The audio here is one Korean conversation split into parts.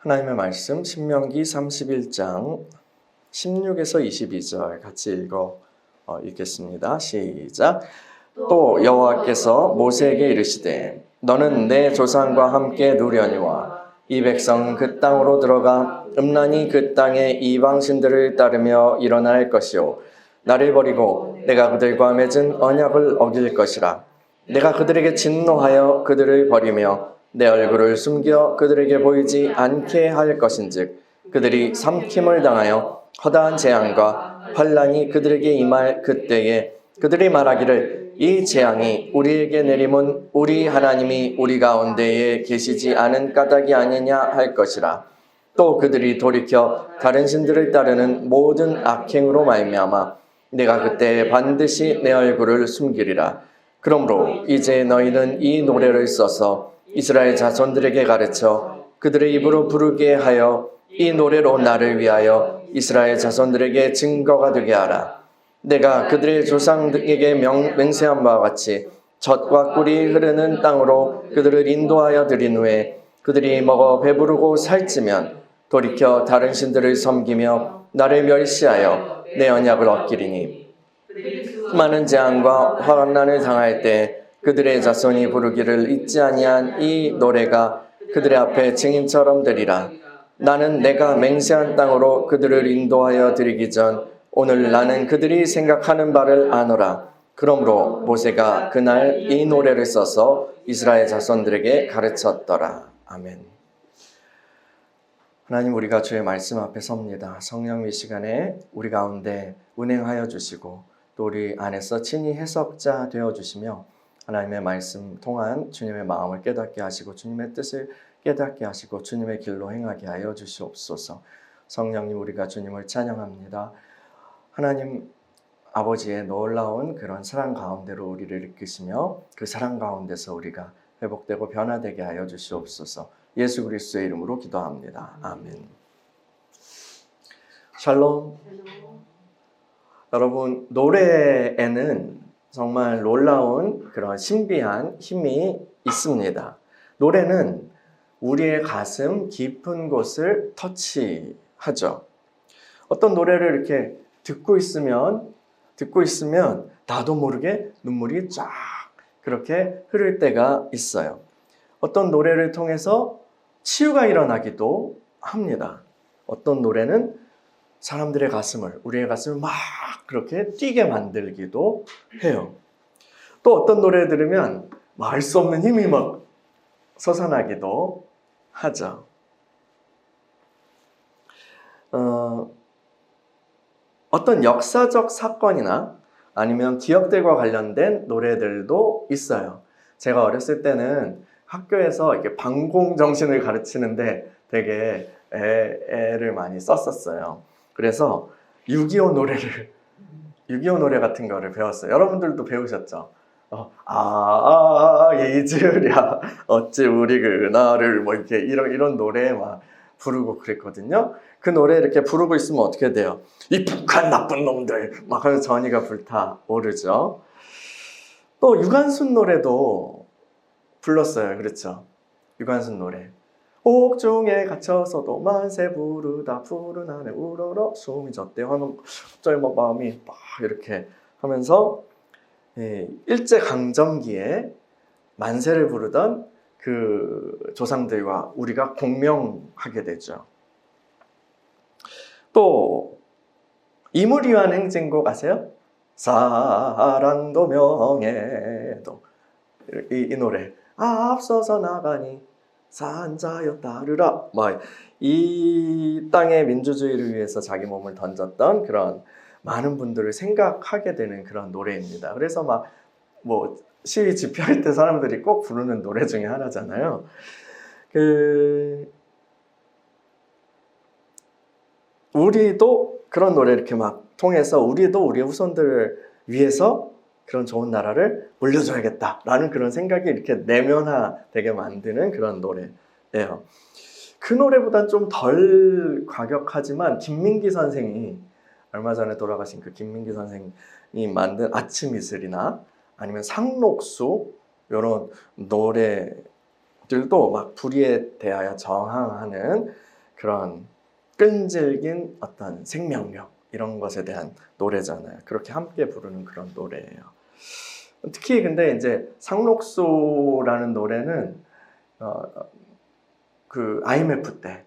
하나님의 말씀 신명기 31장 16에서 22절 같이 읽겠습니다. 시작. 또 여호와께서 모세에게 이르시되 너는 내 조상과 함께 누려니와 이 백성 그 땅으로 들어가 음란히 그 땅의 이방신들을 따르며 일어날 것이요 나를 버리고 내가 그들과 맺은 언약을 어길 것이라. 내가 그들에게 진노하여 그들을 버리며 내 얼굴을 숨겨 그들에게 보이지 않게 할 것인즉 그들이 삼킴을 당하여 허다한 재앙과 환난이 그들에게 임할 그때에 그들이 말하기를 이 재앙이 우리에게 내림은 우리 하나님이 우리 가운데에 계시지 않은 까닭이 아니냐 할 것이라. 또 그들이 돌이켜 다른 신들을 따르는 모든 악행으로 말미암아 내가 그때 반드시 내 얼굴을 숨기리라. 그러므로 이제 너희는 이 노래를 써서 이스라엘 자손들에게 가르쳐 그들의 입으로 부르게 하여 이 노래로 나를 위하여 이스라엘 자손들에게 증거가 되게 하라. 내가 그들의 조상에게 맹세한 바와 같이 젖과 꿀이 흐르는 땅으로 그들을 인도하여 들인 후에 그들이 먹어 배부르고 살찌면 돌이켜 다른 신들을 섬기며 나를 멸시하여 내 언약을 어기리니 많은 재앙과 환난을 당할 때 그들의 자손이 부르기를 잊지 아니한 이 노래가 그들의 앞에 증인처럼 되리라. 나는 내가 맹세한 땅으로 그들을 인도하여 드리기 전 오늘 나는 그들이 생각하는 바를 아노라. 그러므로 모세가 그날 이 노래를 써서 이스라엘 자손들에게 가르쳤더라. 아멘. 하나님, 우리가 주의 말씀 앞에 섭니다. 성령 이 시간에 우리 가운데 운행하여 주시고 또 우리 안에서 친히 해석자 되어주시며 하나님의 말씀 통한 주님의 마음을 깨닫게 하시고 주님의 뜻을 깨닫게 하시고 주님의 길로 행하게 하여 주시옵소서. 성령님, 우리가 주님을 찬양합니다. 하나님 아버지의 놀라운 그런 사랑 가운데로 우리를 이끄시며 그 사랑 가운데서 우리가 회복되고 변화되게 하여 주시옵소서. 예수 그리스도의 이름으로 기도합니다. 아멘. 샬롬. 여러분, 노래에는 정말 놀라운 그런 신비한 힘이 있습니다. 노래는 우리의 가슴 깊은 곳을 터치하죠. 어떤 노래를 이렇게 듣고 있으면 나도 모르게 눈물이 쫙 그렇게 흐를 때가 있어요. 어떤 노래를 통해서 치유가 일어나기도 합니다. 어떤 노래는 사람들의 가슴을, 우리의 가슴을 막 그렇게 뛰게 만들기도 해요. 또 어떤 노래 들으면 알 수 없는 힘이 막 솟아나기도 하죠. 어떤 역사적 사건이나 아니면 기억들과 관련된 노래들도 있어요. 제가 어렸을 때는 학교에서 이렇게 방공정신을 가르치는데 되게 애를 많이 썼었어요. 그래서 6.25 노래 같은 거를 배웠어요. 여러분들도 배우셨죠? 예지으랴 어찌 우리 그날을 뭐 이렇게 이런 노래 막 부르고 그랬거든요. 그 노래 이렇게 부르고 있으면 어떻게 돼요? 이 북한 나쁜 놈들 막 하면서 전의가 불타오르죠. 또 유관순 노래도 불렀어요. 그렇죠? 유관순 노래. 옥중에 갇혀서도 만세 부르다 푸른 하늘 우러러 숨이 졌대요 하면 갑자기 막 마음이 막 이렇게 하면서 일제강점기에 만세를 부르던 그 조상들과 우리가 공명하게 되죠. 또 이무리완 행진곡 아세요? 사랑도 명예도 이 노래 앞서서 나가니 산자여 따르라. 이 땅의 민주주의를 위해서 자기 몸을 던졌던 그런 많은 분들을 생각하게 되는 그런 노래입니다. 그래서 시위 집회할 때 사람들이 꼭 부르는 노래 중에 하나잖아요. 우리도 그런 노래 이렇게 막 통해서 우리도 우리 후손들을 위해서 그런 좋은 나라를 물려줘야겠다라는 그런 생각이 이렇게 내면화되게 만드는 그런 노래예요. 그 노래보단 좀 덜 과격하지만 김민기 선생이 얼마 전에 돌아가신 그 김민기 선생이 만든 아침 이슬이나 아니면 상록수 이런 노래들도 막 불의에 대하여 저항하는 그런 끈질긴 어떤 생명력 이런 것에 대한 노래잖아요. 그렇게 함께 부르는 그런 노래예요. 특히 근데 이제 상록수라는 노래는 그 IMF 때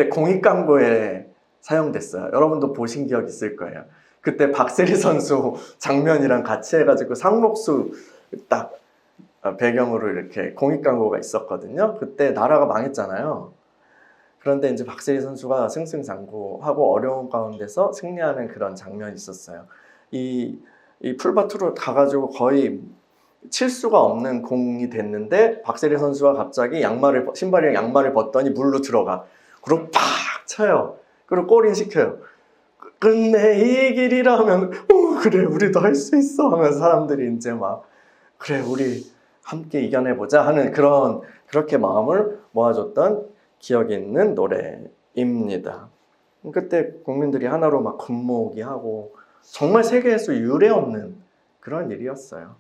공익 광고에 사용됐어요. 여러분도 보신 기억 있을 거예요. 그때 박세리 선수 장면이랑 같이 해가지고 상록수 딱 배경으로 이렇게 공익 광고가 있었거든요. 그때 나라가 망했잖아요. 그런데 이제 박세리 선수가 승승장구하고 어려운 가운데서 승리하는 그런 장면이 있었어요. 이 풀밭으로 가가지고 거의 칠 수가 없는 공이 됐는데 박세리 선수가 갑자기 신발이랑 양말을 벗더니 물로 들어가. 그리고 팍 쳐요. 그리고 골인 시켜요. 끝내 이 길이라 하면 그래 우리도 할 수 있어 하면서 사람들이 이제 막 그래 우리 함께 이겨내보자 하는 그렇게 마음을 모아줬던 기억이 있는 노래입니다. 그때 국민들이 하나로 막 군모으기 하고 정말 세계에서 유례 없는 그런 일이었어요.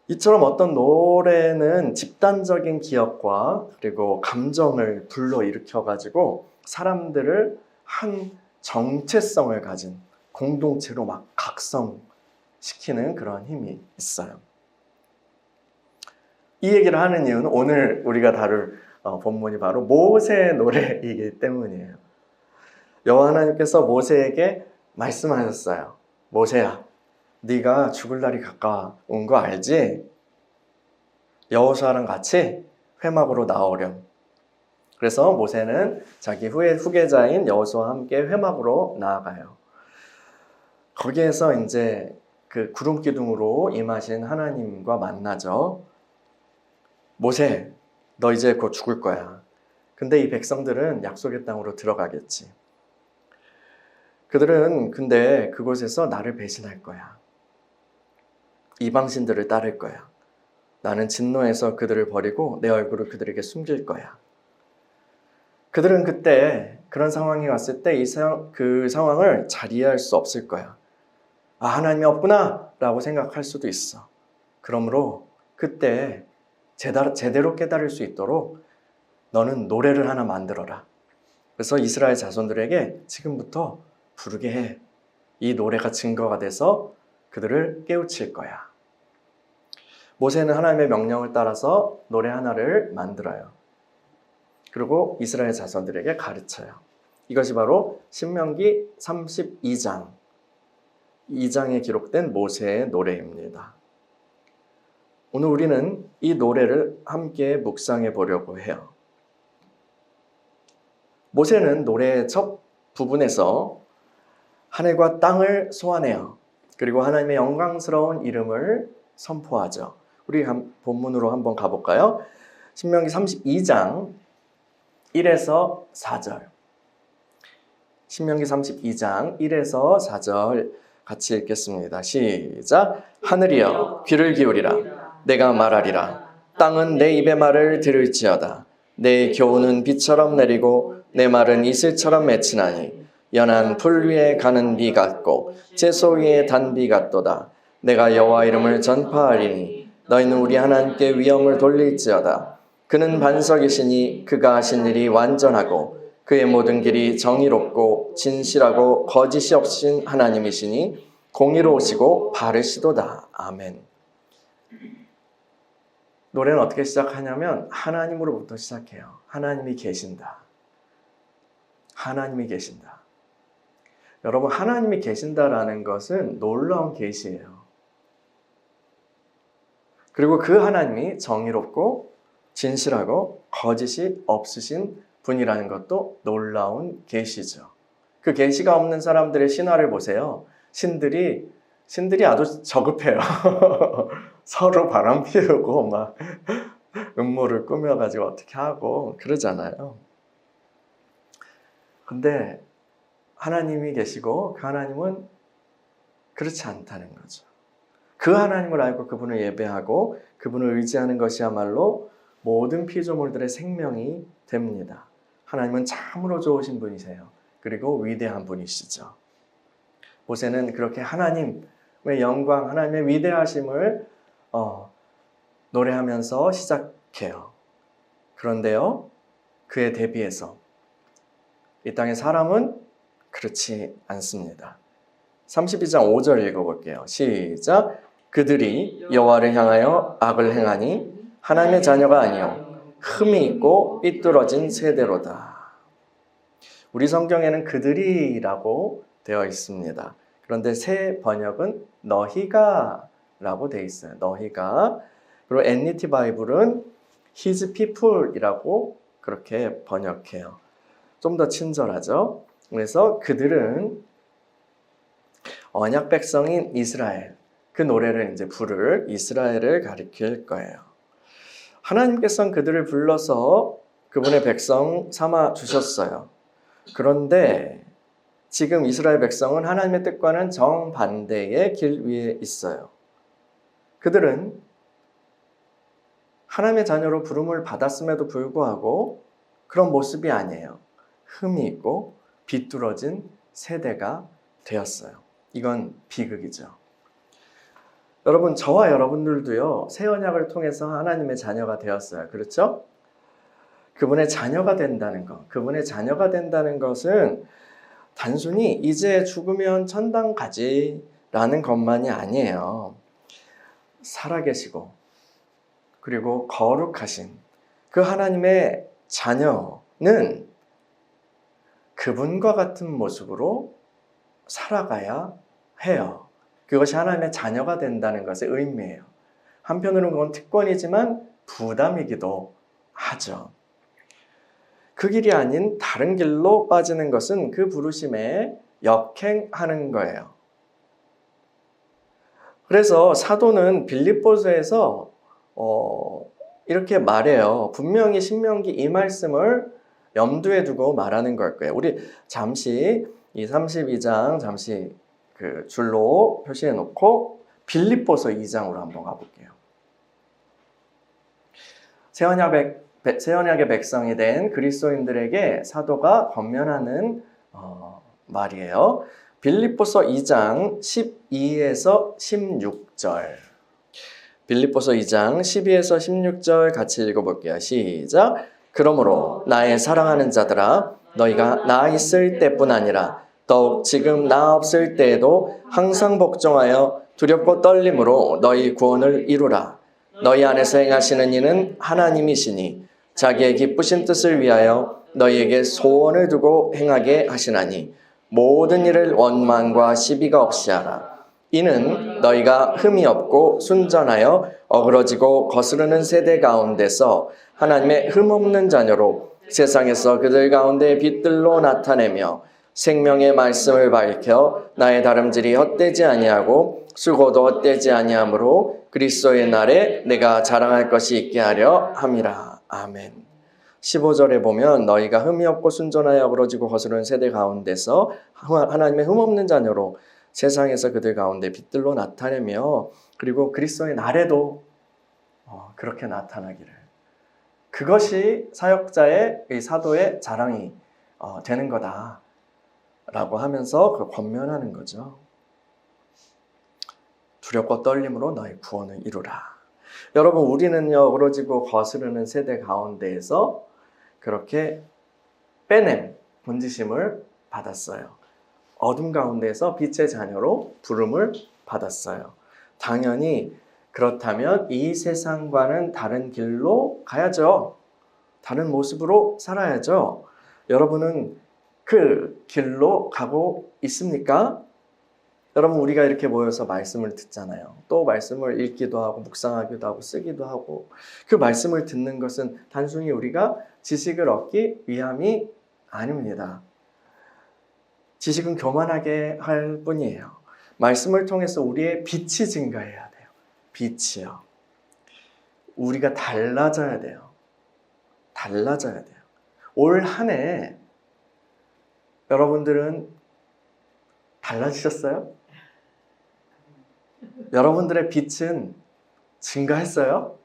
이처럼 어떤 노래는 집단적인 기억과 그리고 감정을 불러일으켜가지고 사람들을 한 정체성을 가진 공동체로 막 각성시키는 그런 힘이 있어요. 이 얘기를 하는 이유는 오늘 우리가 다룰 본문이 바로 모세의 노래이기 때문이에요. 여호와 하나님께서 모세에게 말씀하셨어요. 모세야, 네가 죽을 날이 가까운 거 알지? 여호수아랑 같이 회막으로 나오렴. 그래서 모세는 자기 후계자인 여호수아와 함께 회막으로 나아가요. 거기에서 이제 그 구름 기둥으로 임하신 하나님과 만나죠. 모세, 너 이제 곧 죽을 거야. 근데 이 백성들은 약속의 땅으로 들어가겠지. 그들은 근데 그곳에서 나를 배신할 거야. 이방신들을 따를 거야. 나는 진노해서 그들을 버리고 내 얼굴을 그들에게 숨길 거야. 그들은 그때 그런 상황이 왔을 때 그 상황을 잘 이해할 수 없을 거야. 아, 하나님이 없구나 라고 생각할 수도 있어. 그러므로 그때 제대로 깨달을 수 있도록 너는 노래를 하나 만들어라. 그래서 이스라엘 자손들에게 지금부터 부르게 해. 이 노래가 증거가 돼서 그들을 깨우칠 거야. 모세는 하나님의 명령을 따라서 노래 하나를 만들어요. 그리고 이스라엘 자손들에게 가르쳐요. 이것이 바로 신명기 32장 2장에 기록된 모세의 노래입니다. 오늘 우리는 이 노래를 함께 묵상해 보려고 해요. 모세는 노래의 첫 부분에서 하늘과 땅을 소환해요. 그리고 하나님의 영광스러운 이름을 선포하죠. 우리 본문으로 한번 가볼까요? 신명기 32장 1에서 4절. 신명기 32장 1에서 4절 같이 읽겠습니다. 시작. 하늘이여 귀를 기울이라. 내가 말하리라. 땅은 내 입의 말을 들을지어다. 내 교훈은 비처럼 내리고 내 말은 이슬처럼 맺히나니 연한 풀 위에 가는 비 같고 채소 위에 단 비 같도다. 내가 여호와 이름을 전파하리니 너희는 우리 하나님께 위엄을 돌릴지어다. 그는 반석이시니 그가 하신 일이 완전하고 그의 모든 길이 정의롭고 진실하고 거짓이 없으신 하나님이시니 공의로우시고 바르시도다. 아멘. 노래는 어떻게 시작하냐면 하나님으로부터 시작해요. 하나님이 계신다. 하나님이 계신다. 여러분, 하나님이 계신다라는 것은 놀라운 계시예요. 그리고 그 하나님이 정의롭고 진실하고 거짓이 없으신 분이라는 것도 놀라운 계시죠. 그 계시가 없는 사람들의 신화를 보세요. 신들이 아주 저급해요. 서로 바람 피우고 막 음모를 꾸며가지고 어떻게 하고 그러잖아요. 근데 하나님이 계시고 그 하나님은 그렇지 않다는 거죠. 그 하나님을 알고 그분을 예배하고 그분을 의지하는 것이야말로 모든 피조물들의 생명이 됩니다. 하나님은 참으로 좋으신 분이세요. 그리고 위대한 분이시죠. 모세는 그렇게 하나님의 영광, 하나님의 위대하심을 노래하면서 시작해요. 그런데요, 그에 대비해서 이 땅의 사람은 그렇지 않습니다. 32장 5절 읽어볼게요. 시작. 그들이 여호와를 향하여 악을 행하니 하나님의 자녀가 아니요 흠이 있고 삐뚤어진 세대로다. 우리 성경에는 그들이라고 되어 있습니다. 그런데 새 번역은 너희가 라고 되어 있어요. 너희가. 그리고 NET 바이블은 His people이라고 그렇게 번역해요. 좀 더 친절하죠. 그래서 그들은 언약 백성인 이스라엘, 그 노래를 이제 부를 이스라엘을 가리킬 거예요. 하나님께서는 그들을 불러서 그분의 백성 삼아 주셨어요. 그런데 지금 이스라엘 백성은 하나님의 뜻과는 정반대의 길 위에 있어요. 그들은 하나님의 자녀로 부름을 받았음에도 불구하고 그런 모습이 아니에요. 흠이 있고 비뚤어진 세대가 되었어요. 이건 비극이죠. 여러분, 저와 여러분들도요, 새 언약을 통해서 하나님의 자녀가 되었어요. 그렇죠? 그분의 자녀가 된다는 것, 그분의 자녀가 된다는 것은 단순히 이제 죽으면 천당 가지라는 것만이 아니에요. 살아계시고 그리고 거룩하신 그 하나님의 자녀는 그분과 같은 모습으로 살아가야 해요. 그것이 하나님의 자녀가 된다는 것의 의미예요. 한편으로는 그건 특권이지만 부담이기도 하죠. 그 길이 아닌 다른 길로 빠지는 것은 그 부르심에 역행하는 거예요. 그래서 사도는 빌립보서에서 이렇게 말해요. 분명히 신명기 이 말씀을 염두에 두고 말하는 걸 거예요. 우리 잠시 이 32장 잠시 그 줄로 표시해 놓고 빌립보서 2장으로 한번 가볼게요. 새언약의 백성이 된 그리스도인들에게 사도가 권면하는 말이에요. 빌립보서 2장 12에서 16절. 빌립보서 2장 12에서 16절 같이 읽어볼게요. 시작. 그러므로 나의 사랑하는 자들아, 너희가 나 있을 때뿐 아니라 더욱 지금 나 없을 때에도 항상 복종하여 두렵고 떨림으로 너희 구원을 이루라. 너희 안에서 행하시는 이는 하나님이시니 자기의 기쁘신 뜻을 위하여 너희에게 소원을 두고 행하게 하시나니 모든 일을 원망과 시비가 없이 하라. 이는 너희가 흠이 없고 순전하여 어그러지고 거스르는 세대 가운데서 하나님의 흠없는 자녀로 세상에서 그들 가운데 빛들로 나타내며 생명의 말씀을 밝혀 나의 다름질이 헛되지 아니하고 수고도 헛되지 아니하므로 그리스도의 날에 내가 자랑할 것이 있게 하려 함이라. 아멘. 15절에 보면 너희가 흠이 없고 순전하여 어그러지고 거스르는 세대 가운데서 하나님의 흠없는 자녀로 세상에서 그들 가운데 빛들로 나타내며 그리고 그리스도의 날에도 그렇게 나타나기를. 그것이 사역자의 이 사도의 자랑이 되는 거다라고 하면서 그 권면하는 거죠. 두렵고 떨림으로 너희 구원을 이루라. 여러분, 우리는요, 어그러지고 거스르는 세대 가운데에서 그렇게 빼냄, 본지심을 받았어요. 어둠 가운데서 빛의 자녀로 부름을 받았어요. 당연히 그렇다면 이 세상과는 다른 길로 가야죠. 다른 모습으로 살아야죠. 여러분은 그 길로 가고 있습니까? 여러분, 우리가 이렇게 모여서 말씀을 듣잖아요. 또 말씀을 읽기도 하고 묵상하기도 하고 쓰기도 하고 그 말씀을 듣는 것은 단순히 우리가 지식을 얻기 위함이 아닙니다. 지식은 교만하게 할 뿐이에요. 말씀을 통해서 우리의 빛이 증가해야 돼요. 빛이요. 우리가 달라져야 돼요. 달라져야 돼요. 올 한 해 여러분들은 달라지셨어요? 여러분들의 빛은 증가했어요?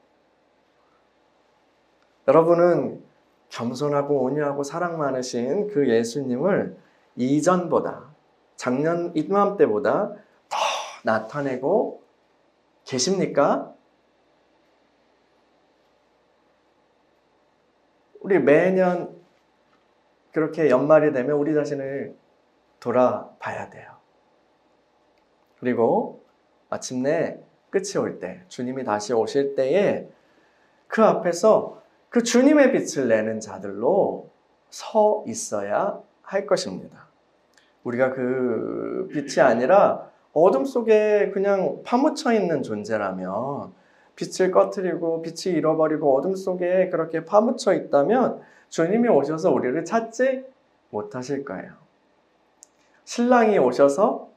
여러분은 겸손하고 온유하고 사랑 많으신 그 예수님을 이전보다, 작년 이맘때보다 더 나타내고 계십니까? 우리 매년 그렇게 연말이 되면 우리 자신을 돌아봐야 돼요. 그리고 마침내 끝이 올 때, 주님이 다시 오실 때에 그 앞에서 그 주님의 빛을 내는 자들로 서 있어야 할 것입니다. 우리가 그 빛이 아니라 어둠 속에 그냥 파묻혀 있는 존재라면, 빛을 꺼트리고 빛이 잃어버리고 어둠 속에 그렇게 파묻혀 있다면 주님이 오셔서 우리를 찾지 못하실 거예요. 신랑이 오셔서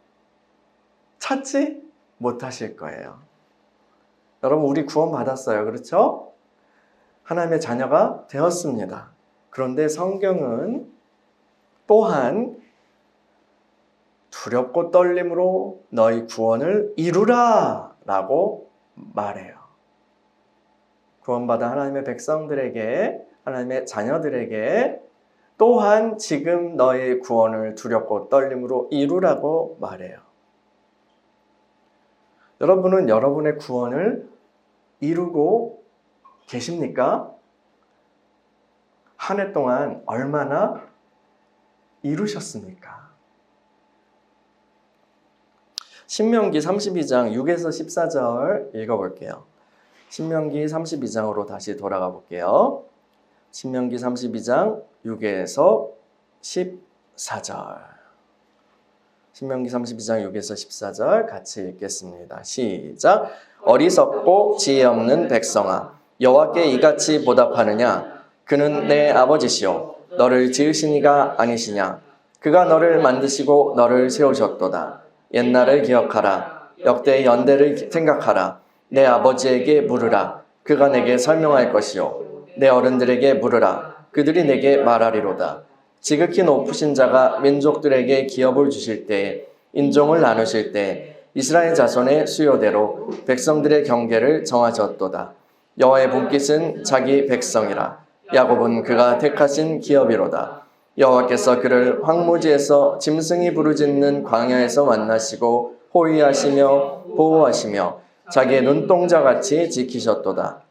찾지 못하실 거예요. 여러분, 우리 구원 받았어요. 그렇죠? 하나님의 자녀가 되었습니다. 그런데 성경은 또한 두렵고 떨림으로 너희 구원을 이루라 라고 말해요. 구원받은 하나님의 백성들에게, 하나님의 자녀들에게 또한 지금 너희 구원을 두렵고 떨림으로 이루라고 말해요. 여러분은 여러분의 구원을 이루고 계십니까? 한 해 동안 얼마나 이루셨습니까? 신명기 32장 6에서 14절 읽어볼게요. 신명기 32장으로 다시 돌아가 볼게요. 신명기 32장 6에서 14절. 신명기 32장 6에서 14절 같이 읽겠습니다. 시작. 어리석고 지혜 없는 백성아, 여호와께 이같이 보답하느냐? 그는 내 아버지시오 너를 지으신 이가 아니시냐? 그가 너를 만드시고 너를 세우셨도다. 옛날을 기억하라. 역대의 연대를 생각하라. 내 아버지에게 물으라. 그가 내게 설명할 것이요. 내 어른들에게 물으라. 그들이 내게 말하리로다. 지극히 높으신 자가 민족들에게 기업을 주실 때에, 인종을 나누실 때에 이스라엘 자손의 수요대로 백성들의 경계를 정하셨도다. 여호와의 본깃은 자기 백성이라. 야곱은 그가 택하신 기업이로다. 여호와께서 그를 황무지에서 짐승이 부르짖는 광야에서 만나시고 호위하시며 보호하시며 자기의 눈동자같이 지키셨도다.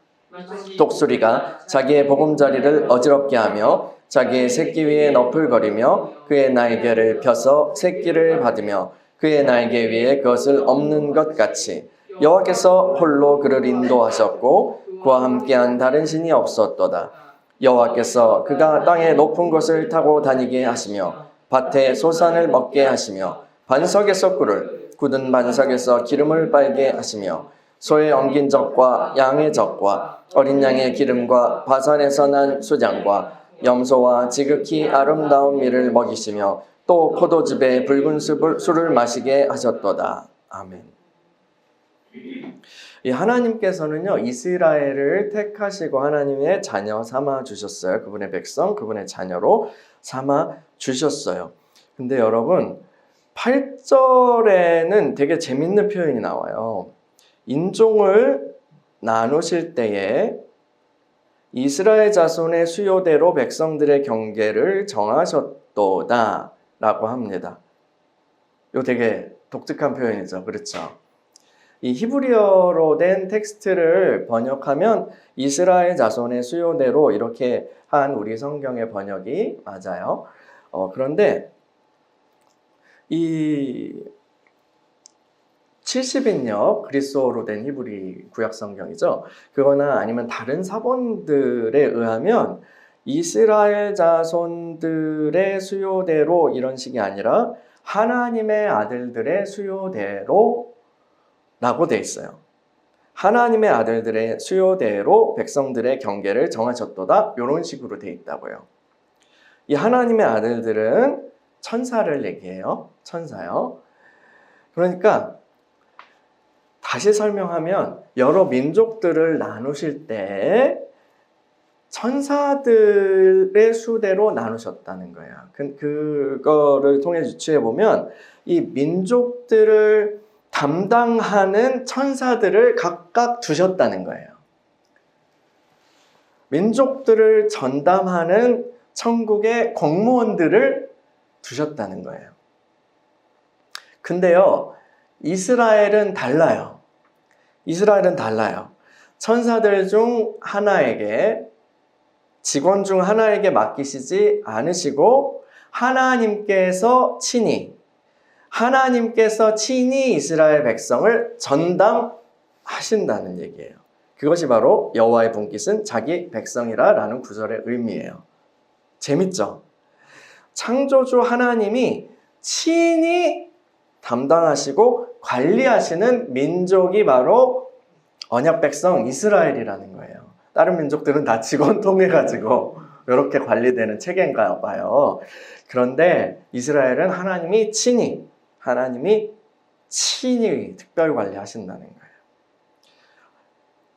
독수리가 자기의 보금자리를 어지럽게 하며 자기의 새끼 위에 너풀거리며 그의 날개를 펴서 새끼를 받으며 그의 날개 위에 그것을 엎는 것 같이 여호와께서 홀로 그를 인도하셨고 그와 함께한 다른 신이 없었도다. 여호와께서 그가 땅의 높은 곳을 타고 다니게 하시며 밭에 소산을 먹게 하시며 반석에서 꿀을, 굳은 반석에서 기름을 빨게 하시며 소의 엉긴 젖과 양의 젖과 어린 양의 기름과 바산에서 난 수장과 염소와 지극히 아름다운 밀을 먹이시며 또 포도즙에 붉은 술을 마시게 하셨도다. 아멘. 이 하나님께서는요, 이스라엘을 택하시고 하나님의 자녀 삼아 주셨어요. 그분의 백성, 그분의 자녀로 삼아 주셨어요. 근데 여러분, 8절에는 되게 재밌는 표현이 나와요. 인종을 나누실 때에 이스라엘 자손의 수요대로 백성들의 경계를 정하셨도다 라고 합니다. 이거 되게 독특한 표현이죠. 그렇죠? 이 히브리어로 된 텍스트를 번역하면 이스라엘 자손의 수요대로 이렇게 한 우리 성경의 번역이 맞아요. 그런데 이 70인역 그리스어로 된 히브리 구약 성경이죠. 그거나 아니면 다른 사본들에 의하면 이스라엘 자손들의 수요대로 이런 식이 아니라 하나님의 아들들의 수요대로 라고 돼 있어요. 하나님의 아들들의 수요대로 백성들의 경계를 정하셨도다. 이런 식으로 돼 있다고요. 이 하나님의 아들들은 천사를 얘기해요. 천사요. 그러니까 다시 설명하면 여러 민족들을 나누실 때 천사들의 수대로 나누셨다는 거예요. 그거를 통해 유추해 보면 이 민족들을 담당하는 천사들을 각각 두셨다는 거예요. 민족들을 전담하는 천국의 공무원들을 두셨다는 거예요. 근데요, 이스라엘은 달라요. 이스라엘은 달라요. 천사들 중 하나에게 직원 중 하나에게 맡기시지 않으시고 하나님께서 친히 이스라엘 백성을 전담하신다는 얘기예요. 그것이 바로 여호와의 분깃은 자기 백성이라는 구절의 의미예요. 재밌죠? 창조주 하나님이 친히 담당하시고 관리하시는 민족이 바로 언약 백성 이스라엘이라는 거예요. 다른 민족들은 다 직원 통해가지고 이렇게 관리되는 체계인가 봐요. 그런데 이스라엘은 하나님이 친히 특별 관리하신다는 거예요.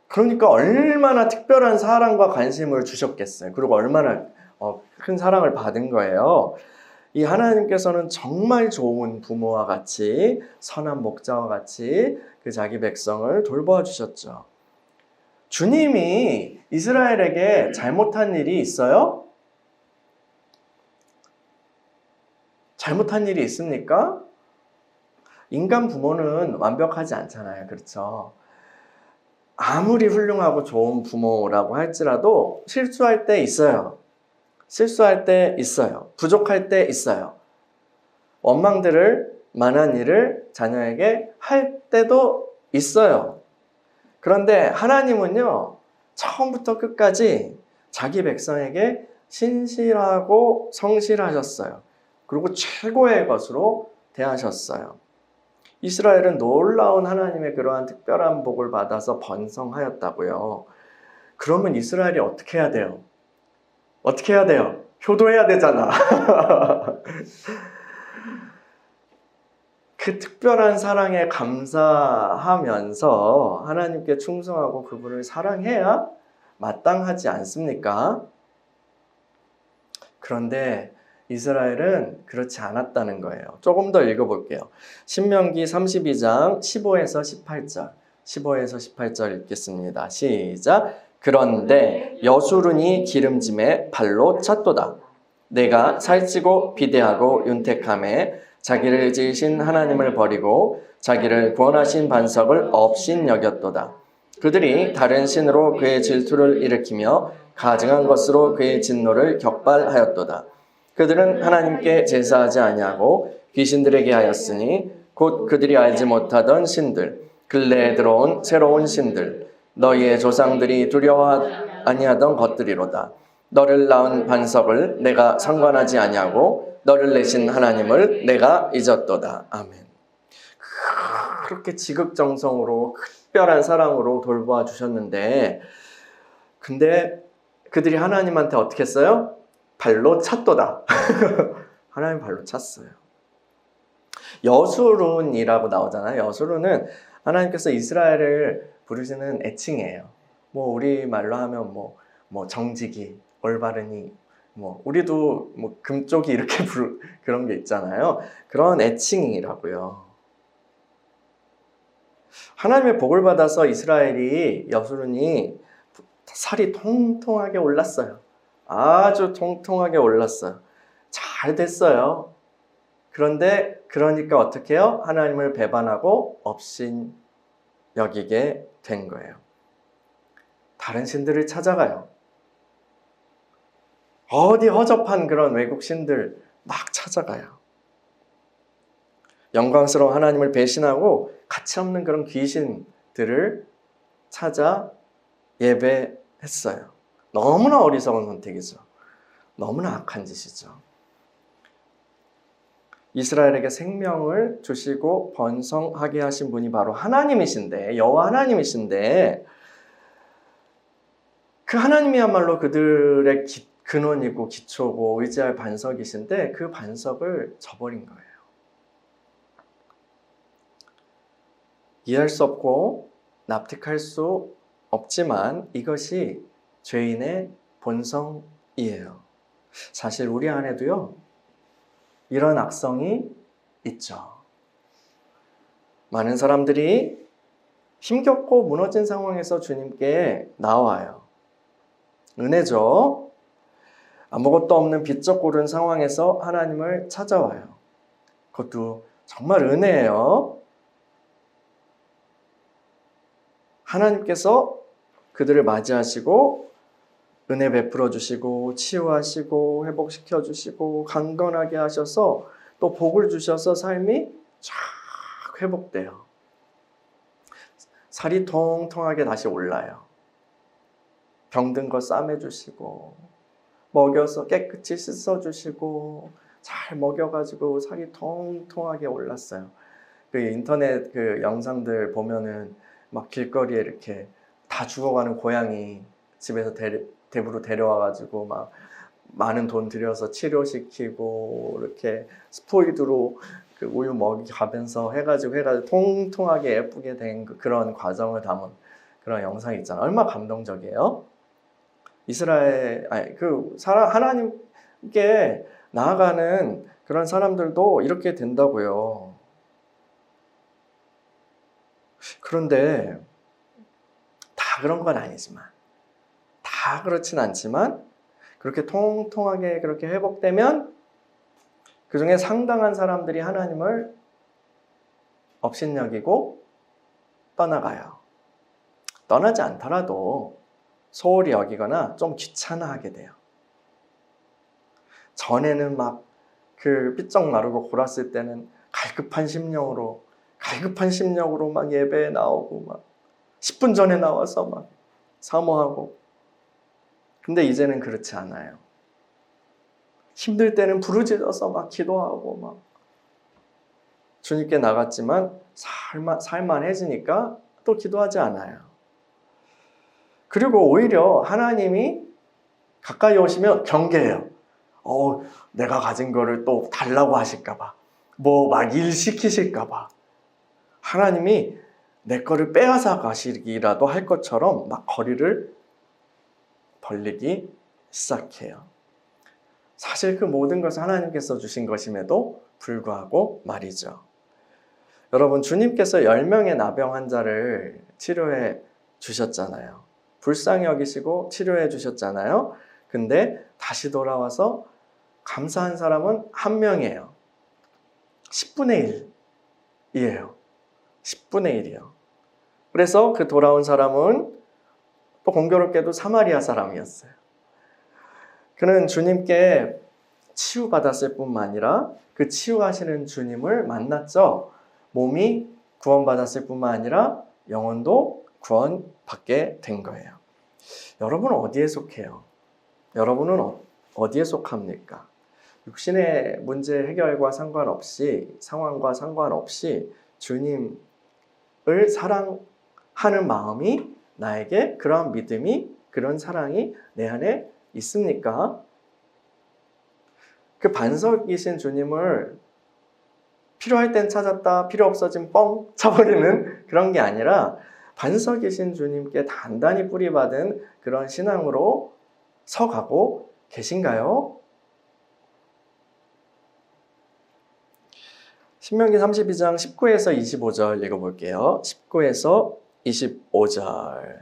그러니까 얼마나 특별한 사랑과 관심을 주셨겠어요. 그리고 얼마나 큰 사랑을 받은 거예요. 이 하나님께서는 정말 좋은 부모와 같이 선한 목자와 같이 그 자기 백성을 돌보아 주셨죠. 주님이 이스라엘에게 잘못한 일이 있어요? 잘못한 일이 있습니까? 인간 부모는 완벽하지 않잖아요. 그렇죠? 아무리 훌륭하고 좋은 부모라고 할지라도 실수할 때 있어요. 부족할 때 있어요. 원망들을 만한 일을 자녀에게 할 때도 있어요. 그런데 하나님은요, 처음부터 끝까지 자기 백성에게 신실하고 성실하셨어요. 그리고 최고의 것으로 대하셨어요. 이스라엘은 놀라운 하나님의 그러한 특별한 복을 받아서 번성하였다고요. 그러면 이스라엘이 어떻게 해야 돼요? 효도해야 되잖아. 그 특별한 사랑에 감사하면서 하나님께 충성하고 그분을 사랑해야 마땅하지 않습니까? 그런데 이스라엘은 그렇지 않았다는 거예요. 조금 더 읽어볼게요. 신명기 32장 15에서 18절 읽겠습니다. 시작. 그런데 여수룬이 기름짐에 발로 찼도다. 내가 살찌고 비대하고 윤택함에 자기를 지으신 하나님을 버리고 자기를 구원하신 반석을 업신 여겼도다. 그들이 다른 신으로 그의 질투를 일으키며 가증한 것으로 그의 진노를 격발하였도다. 그들은 하나님께 제사하지 아니하고 귀신들에게 하였으니 곧 그들이 알지 못하던 신들, 근래에 들어온 새로운 신들, 너희의 조상들이 두려워 아니하던 것들이로다. 너를 낳은 반석을 내가 상관하지 아니하고 너를 내신 하나님을 내가 잊었도다. 아멘. 그렇게 지극정성으로 특별한 사랑으로 돌보아 주셨는데, 근데 그들이 하나님한테 어떻게 했어요? 발로 찼도다. 하나님 발로 찼어요. 여수룬이라고 나오잖아요. 여수룬은 하나님께서 이스라엘을 부르시는 애칭이에요. 뭐 우리 말로 하면 뭐 정직이, 올바르니, 우리도 금쪽이 이렇게 그런 게 있잖아요. 그런 애칭이라고요. 하나님의 복을 받아서 이스라엘이 여수룬이 살이 통통하게 올랐어요. 아주 통통하게 올랐어요. 잘 됐어요. 그런데 그러니까 어떻게 해요? 하나님을 배반하고 업신 여기게 된 거예요. 다른 신들을 찾아가요. 어디 허접한 그런 외국 신들 막 찾아가요. 영광스러운 하나님을 배신하고 가치 없는 그런 귀신들을 찾아 예배했어요. 너무나 어리석은 선택이죠. 너무나 악한 짓이죠. 이스라엘에게 생명을 주시고 번성하게 하신 분이 바로 하나님이신데, 여호와 하나님이신데, 그 하나님이야말로 그들의 근원이고 기초고 의지할 반석이신데 그 반석을 저버린 거예요. 이해할 수 없고 납득할 수 없지만 이것이 죄인의 본성이에요. 사실 우리 안에도요, 이런 악성이 있죠. 많은 사람들이 힘겹고 무너진 상황에서 주님께 나와요. 은혜죠. 아무것도 없는 비쩍 고른 상황에서 하나님을 찾아와요. 그것도 정말 은혜예요. 하나님께서 그들을 맞이하시고 은혜 베풀어 주시고 치유하시고 회복시켜 주시고 강건하게 하셔서 또 복을 주셔서 삶이 쫙 회복돼요. 살이 통통하게 다시 올라요. 병든 거 싸매주시고 먹여서 깨끗이 씻어주시고 잘 먹여가지고 살이 통통하게 올랐어요. 그 인터넷 그 영상들 보면은 막 길거리에 이렇게 다 죽어가는 고양이 집에서 대부로 데려와가지고 막 많은 돈 들여서 치료시키고 이렇게 스포이드로 그 우유 먹이가면서 해가지고 통통하게 예쁘게 된 그런 과정을 담은 그런 영상이 있잖아요. 얼마나 감동적이에요. 하나님께 나아가는 그런 사람들도 이렇게 된다고요. 그런데 다 그런 건 아니지만, 다 그렇진 않지만 그렇게 통통하게 그렇게 회복되면 그 중에 상당한 사람들이 하나님을 업신여기고 떠나가요. 떠나지 않더라도 소홀히 여기거나 좀 귀찮아하게 돼요. 전에는 막 그 삐쩍 마르고 골았을 때는 갈급한 심령으로 막 예배에 나오고 막 10분 전에 나와서 막 사모하고. 근데 이제는 그렇지 않아요. 힘들 때는 부르짖어서 막 기도하고 막 주님께 나갔지만 살만해지니까 또 기도하지 않아요. 그리고 오히려 하나님이 가까이 오시면 경계해요. 내가 가진 거를 또 달라고 하실까봐, 뭐 막 일 시키실까봐, 하나님이 내 거를 빼앗아 가시기라도 할 것처럼 막 거리를 벌리기 시작해요. 사실 그 모든 것은 하나님께서 주신 것임에도 불구하고 말이죠. 여러분, 주님께서 10명의 나병 환자를 치료해 주셨잖아요. 불쌍히 여기시고 치료해 주셨잖아요. 근데 다시 돌아와서 감사한 사람은 1명이에요. 10분의 1이에요. 10분의 1이요. 그래서 그 돌아온 사람은 또 공교롭게도 사마리아 사람이었어요. 그는 주님께 치유받았을 뿐만 아니라 그 치유하시는 주님을 만났죠. 몸이 구원받았을 뿐만 아니라 영혼도 구원받게 된 거예요. 여러분은 어디에 속해요? 여러분은 어디에 속합니까? 육신의 문제 해결과 상관없이, 상황과 상관없이 주님을 사랑하는 마음이, 나에게 그런 믿음이, 그런 사랑이 내 안에 있습니까? 그 반석이신 주님을 필요할 땐 찾았다, 필요 없어진 뻥 차버리는 그런 게 아니라 반석이신 주님께 단단히 뿌리받은 그런 신앙으로 서가고 계신가요? 신명기 32장 19에서 25절 읽어볼게요. 19에서 25절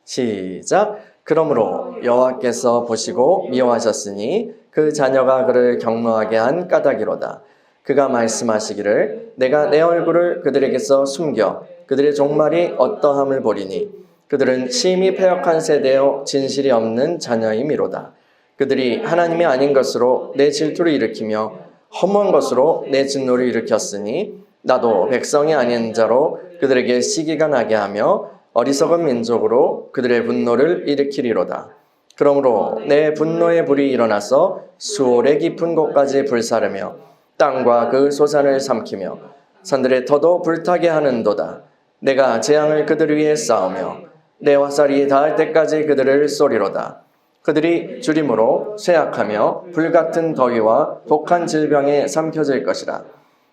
시작. 그러므로 여호와께서 보시고 미워하셨으니 그 자녀가 그를 경노하게 한 까닭이로다. 그가 말씀하시기를 내가 내 얼굴을 그들에게서 숨겨 그들의 종말이 어떠함을 보리니 그들은 심히 패역한 세대요 진실이 없는 자녀임이로다. 그들이 하나님이 아닌 것으로 내 질투를 일으키며 허무한 것으로 내 진노를 일으켰으니 나도 백성이 아닌 자로 그들에게 시기가 나게 하며 어리석은 민족으로 그들의 분노를 일으키리로다. 그러므로 내 분노의 불이 일어나서 수월의 깊은 곳까지 불사르며 땅과 그 소산을 삼키며 산들의 터도 불타게 하는도다. 내가 재앙을 그들 위에 쌓으며 내 화살이 닿을 때까지 그들을 쏘리로다. 그들이 주림으로 쇠약하며 불같은 더위와 독한 질병에 삼켜질 것이라.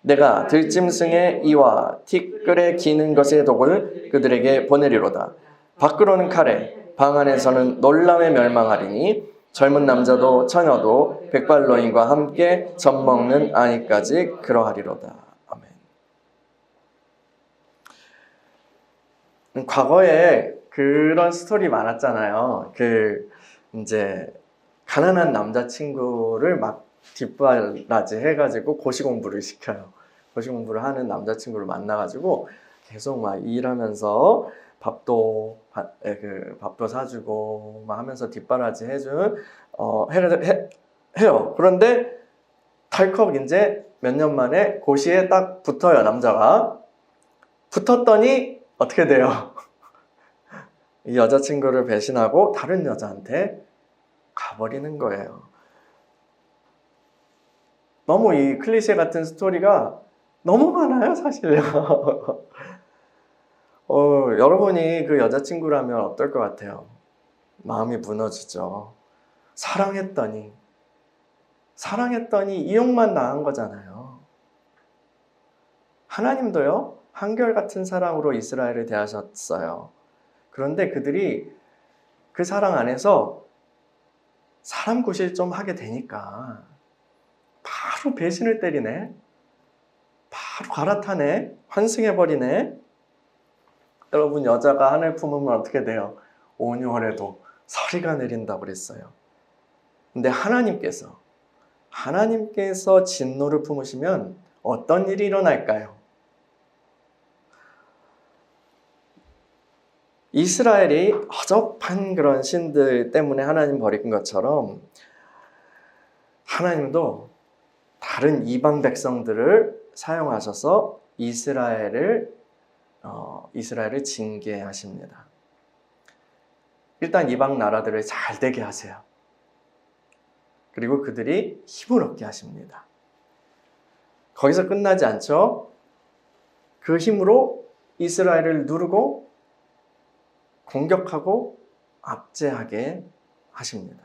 내가 들짐승의 이와 티끌에 기는 것의 독을 그들에게 보내리로다. 밖으로는 칼에, 방 안에서는 놀람에 멸망하리니 젊은 남자도 처녀도 백발노인과 함께 젖먹는 아이까지 그러하리로다. 아멘. 과거에 그런 스토리 많았잖아요. 이제 가난한 남자친구를 막 뒷바라지 해가지고 고시 공부를 시켜요. 고시 공부를 하는 남자친구를 만나가지고 계속 막 일하면서 밥도 사주고 막 하면서 뒷바라지 해요. 그런데 덜컥 이제 몇 년 만에 고시에 딱 붙어요, 남자가. 붙었더니 어떻게 돼요? 이 여자친구를 배신하고 다른 여자한테 가버리는 거예요. 너무 이 클리셰 같은 스토리가 너무 많아요, 사실요. 여러분이 그 여자친구라면 어떨 것 같아요? 마음이 무너지죠. 사랑했더니 이용만 당한 거잖아요. 하나님도요, 한결같은 사랑으로 이스라엘을 대하셨어요. 그런데 그들이 그 사랑 안에서 사람 구실 좀 하게 되니까 바로 배신을 때리네. 바로 갈아타네. 환승해버리네. 여러분, 여자가 하늘 품으면 어떻게 돼요? 온유하래도 서리가 내린다고 그랬어요. 근데 하나님께서 진노를 품으시면 어떤 일이 일어날까요? 이스라엘이 허접한 그런 신들 때문에 하나님 버린 것처럼 하나님도 다른 이방 백성들을 사용하셔서 이스라엘을 징계하십니다. 일단 이방 나라들을 잘 되게 하세요. 그리고 그들이 힘을 얻게 하십니다. 거기서 끝나지 않죠? 그 힘으로 이스라엘을 누르고 공격하고 압제하게 하십니다.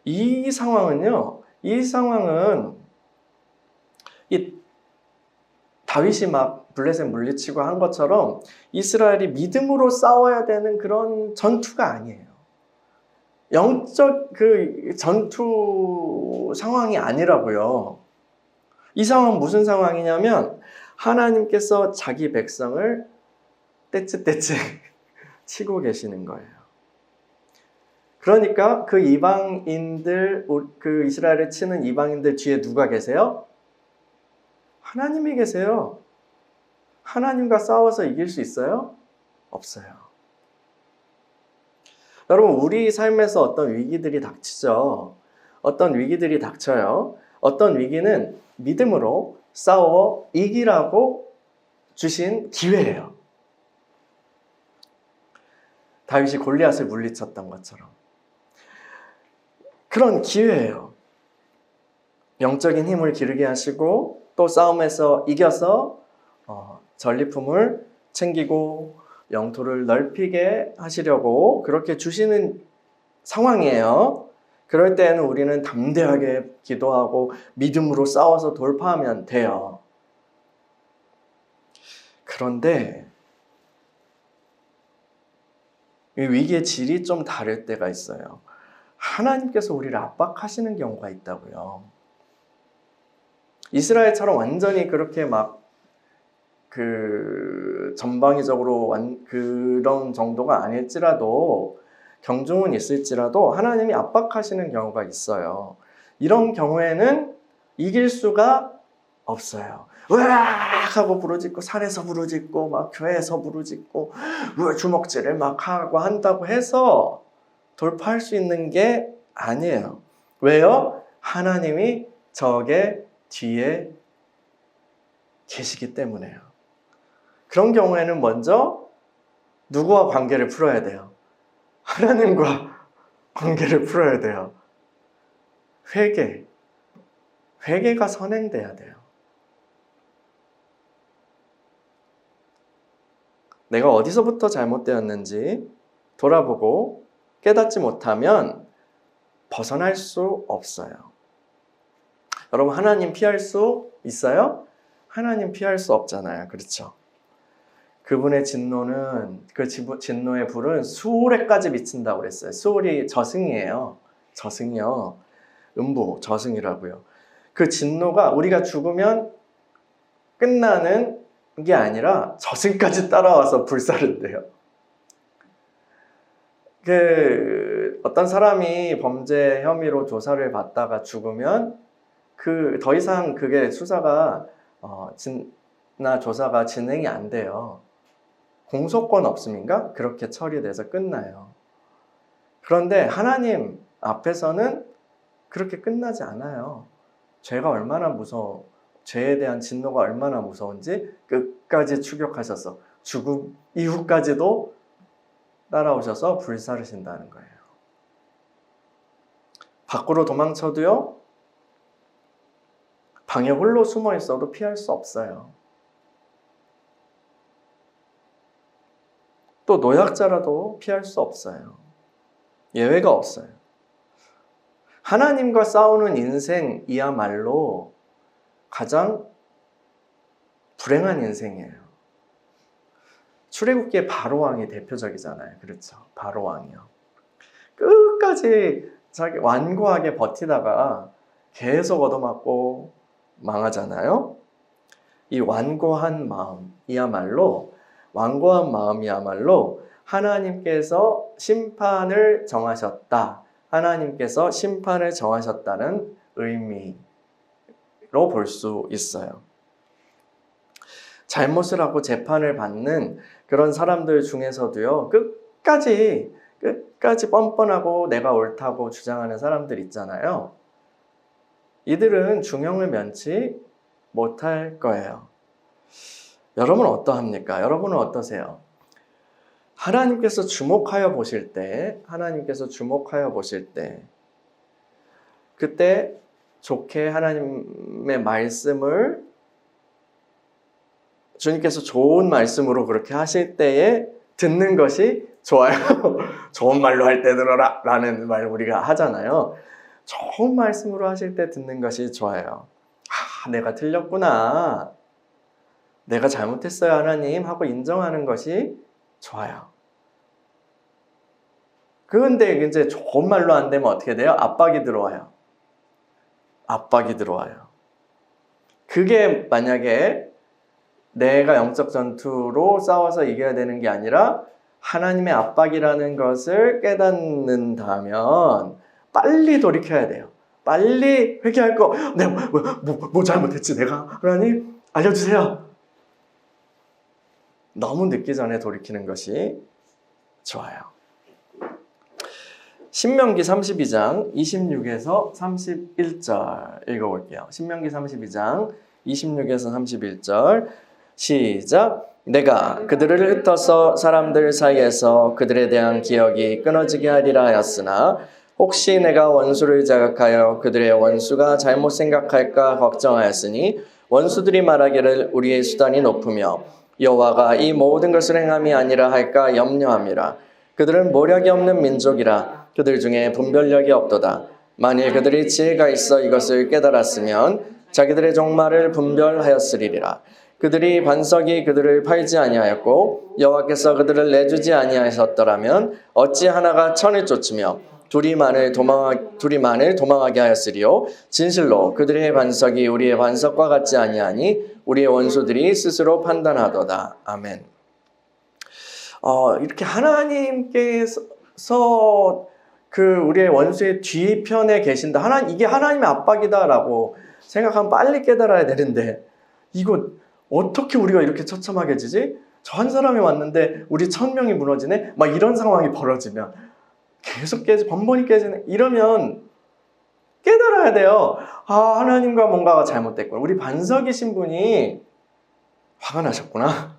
이 상황은 이 다윗이 막 블레셋 물리치고 한 것처럼 이스라엘이 믿음으로 싸워야 되는 그런 전투가 아니에요. 영적 그 전투 상황이 아니라고요. 이 상황은 무슨 상황이냐면 하나님께서 자기 백성을 떼찌떼찌 치고 계시는 거예요. 그러니까 그 이스라엘을 치는 이방인들 뒤에 누가 계세요? 하나님이 계세요. 하나님과 싸워서 이길 수 있어요? 없어요. 여러분, 우리 삶에서 어떤 위기들이 닥치죠. 어떤 위기들이 닥쳐요. 어떤 위기는 믿음으로 싸워 이기라고 주신 기회예요. 다윗이 골리앗을 물리쳤던 것처럼. 그런 기회예요. 영적인 힘을 기르게 하시고 또 싸움에서 이겨서 전리품을 챙기고 영토를 넓히게 하시려고 그렇게 주시는 상황이에요. 그럴 때는 우리는 담대하게 기도하고 믿음으로 싸워서 돌파하면 돼요. 그런데 이 위기의 질이 좀 다를 때가 있어요. 하나님께서 우리를 압박하시는 경우가 있다고요. 이스라엘처럼 완전히 그렇게 막 전방위적으로 그런 정도가 아닐지라도 경중은 있을지라도 하나님이 압박하시는 경우가 있어요. 이런 경우에는 이길 수가 없어요. 으악 하고 부르짖고 산에서 부르짖고 막 교회에서 부르짖고 주먹질을 막 하고 한다고 해서 돌파할 수 있는 게 아니에요. 왜요? 하나님이 적의 뒤에 계시기 때문에요. 그런 경우에는 먼저 누구와 관계를 풀어야 돼요? 하나님과 관계를 풀어야 돼요. 회개가 선행돼야 돼요. 내가 어디서부터 잘못되었는지 돌아보고 깨닫지 못하면 벗어날 수 없어요. 여러분, 하나님 피할 수 있어요? 하나님 피할 수 없잖아요. 그렇죠? 그분의 진노는, 그 진노의 불은 수올에까지 미친다고 그랬어요. 수올이 저승이에요. 저승이요. 음부, 저승이라고요. 그 진노가 우리가 죽으면 끝나는 게 아니라 저승까지 따라와서 불사른대요. 어떤 사람이 범죄 혐의로 조사를 받다가 죽으면 더 이상 그게 수사가 조사가 진행이 안 돼요. 공소권 없음인가? 그렇게 처리돼서 끝나요. 그런데 하나님 앞에서는 그렇게 끝나지 않아요. 죄가 얼마나 무서워, 죄에 대한 진노가 얼마나 무서운지 끝까지 추격하셔서 죽음 이후까지도 따라오셔서 불사르신다는 거예요. 밖으로 도망쳐도요, 방에 홀로 숨어 있어도 피할 수 없어요. 또 노약자라도 피할 수 없어요. 예외가 없어요. 하나님과 싸우는 인생이야말로 가장 불행한 인생이에요. 출애굽기의 바로왕이 대표적이잖아요. 그렇죠? 바로왕이요. 끝까지 자기 완고하게 버티다가 계속 얻어맞고 망하잖아요. 이 완고한 마음이야말로 하나님께서 심판을 정하셨다. 하나님께서 심판을 정하셨다는 의미로 볼 수 있어요. 잘못을 하고 재판을 받는 그런 사람들 중에서도요, 끝까지 뻔뻔하고 내가 옳다고 주장하는 사람들 있잖아요. 이들은 중형을 면치 못할 거예요. 여러분은 어떠합니까? 여러분은 어떠세요? 하나님께서 주목하여 보실 때, 그때 좋게 하나님의 말씀을 주님께서 좋은 말씀으로 그렇게 하실 때에 듣는 것이 좋아요. 좋은 말로 할 때 들어라 라는 말 우리가 하잖아요. 좋은 말씀으로 하실 때 듣는 것이 좋아요. 내가 틀렸구나, 내가 잘못했어요 하나님 하고 인정하는 것이 좋아요. 그런데 이제 좋은 말로 안 되면 어떻게 돼요? 압박이 들어와요. 그게 만약에 내가 영적 전투로 싸워서 이겨야 되는 게 아니라 하나님의 압박이라는 것을 깨닫는다면 빨리 돌이켜야 돼요. 빨리 회개할 거, 내가 뭐 잘못했지 내가? 하나님 알려주세요. 너무 늦기 전에 돌이키는 것이 좋아요. 신명기 32장 26에서 31절 읽어볼게요. 신명기 32장 26에서 31절 시작. 내가 그들을 흩어서 사람들 사이에서 그들에 대한 기억이 끊어지게 하리라 하였으나 혹시 내가 원수를 자극하여 그들의 원수가 잘못 생각할까 걱정하였으니 원수들이 말하기를 우리의 수단이 높으며 여호와가 이 모든 것을 행함이 아니라 할까 염려함이라. 그들은 모략이 없는 민족이라 그들 중에 분별력이 없도다. 만일 그들이 지혜가 있어 이것을 깨달았으면 자기들의 종말을 분별하였으리라. 그들이 반석이 그들을 팔지 아니하였고 여호와께서 그들을 내주지 아니하셨더라면 어찌 하나가 천을 쫓으며 둘이 만을 도망하게 하였으리요. 진실로 그들의 반석이 우리의 반석과 같지 아니하니 우리의 원수들이 스스로 판단하도다. 아멘. 이렇게 하나님께서 우리의 원수의 뒤편에 계신다. 이게 하나님의 압박이다라고 생각하면 빨리 깨달아야 되는데, 이거 어떻게 우리가 이렇게 처참하게 지지? 저 한 사람이 왔는데 우리 1000명이 무너지네? 막 이런 상황이 벌어지면 계속 번번이 깨지네. 이러면 깨달아야 돼요. 하나님과 뭔가가 잘못됐구나. 우리 반석이신 분이 화가 나셨구나.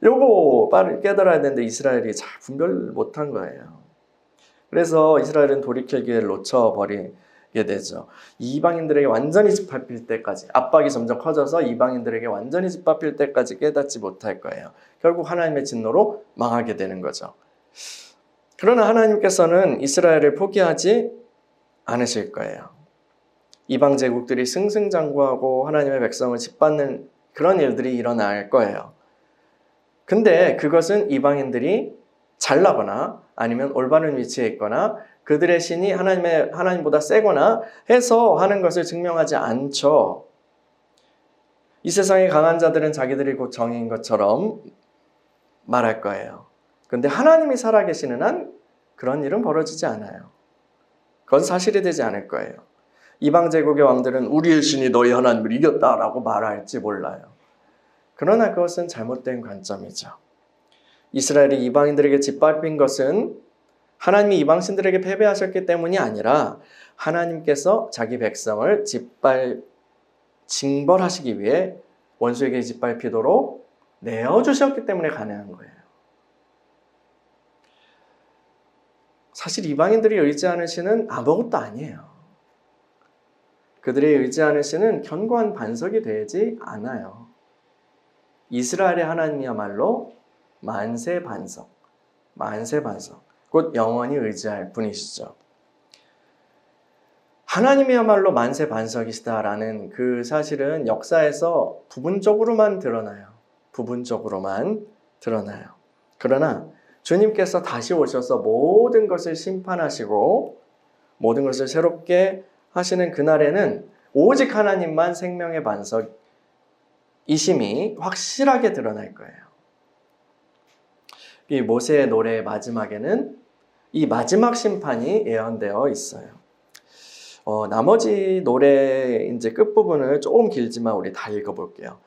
요거 빠르게 깨달아야 되는데 이스라엘이 잘 분별 못한 거예요. 그래서 이스라엘은 돌이킬 기회를 놓쳐버리게 되죠. 이방인들에게 완전히 짓밟힐 때까지, 압박이 점점 커져서 이방인들에게 완전히 짓밟힐 때까지 깨닫지 못할 거예요. 결국 하나님의 진노로 망하게 되는 거죠. 그러나 하나님께서는 이스라엘을 포기하지 않으실 거예요. 이방 제국들이 승승장구하고 하나님의 백성을 짓밟는 그런 일들이 일어날 거예요. 근데 그것은 이방인들이 잘나거나 아니면 올바른 위치에 있거나 그들의 신이 하나님보다 세거나 해서 하는 것을 증명하지 않죠. 이 세상의 강한 자들은 자기들이 곧 정의인 것처럼 말할 거예요. 그런데 하나님이 살아계시는 한 그런 일은 벌어지지 않아요. 그건 사실이 되지 않을 거예요. 이방 제국의 왕들은 우리의 신이 너희 하나님을 이겼다라고 말할지 몰라요. 그러나 그것은 잘못된 관점이죠. 이스라엘이 이방인들에게 짓밟힌 것은 하나님이 이방신들에게 패배하셨기 때문이 아니라 하나님께서 자기 백성을 징벌하시기 위해 원수에게 짓밟히도록 내어주셨기 때문에 가능한 거예요. 사실 이방인들이 의지하는 신은 아무것도 아니에요. 그들의 의지하는 신은 견고한 반석이 되지 않아요. 이스라엘의 하나님이야말로 만세 반석, 곧 영원히 의지할 분이시죠. 하나님이야말로 만세 반석이시다라는 그 사실은 역사에서 부분적으로만 드러나요. 그러나 주님께서 다시 오셔서 모든 것을 심판하시고 모든 것을 새롭게 하시는 그날에는 오직 하나님만 생명의 반석이심이 확실하게 드러날 거예요. 이 모세의 노래의 마지막에는 이 마지막 심판이 예언되어 있어요. 나머지 노래 이제 끝부분을 조금 길지만 우리 다 읽어볼게요.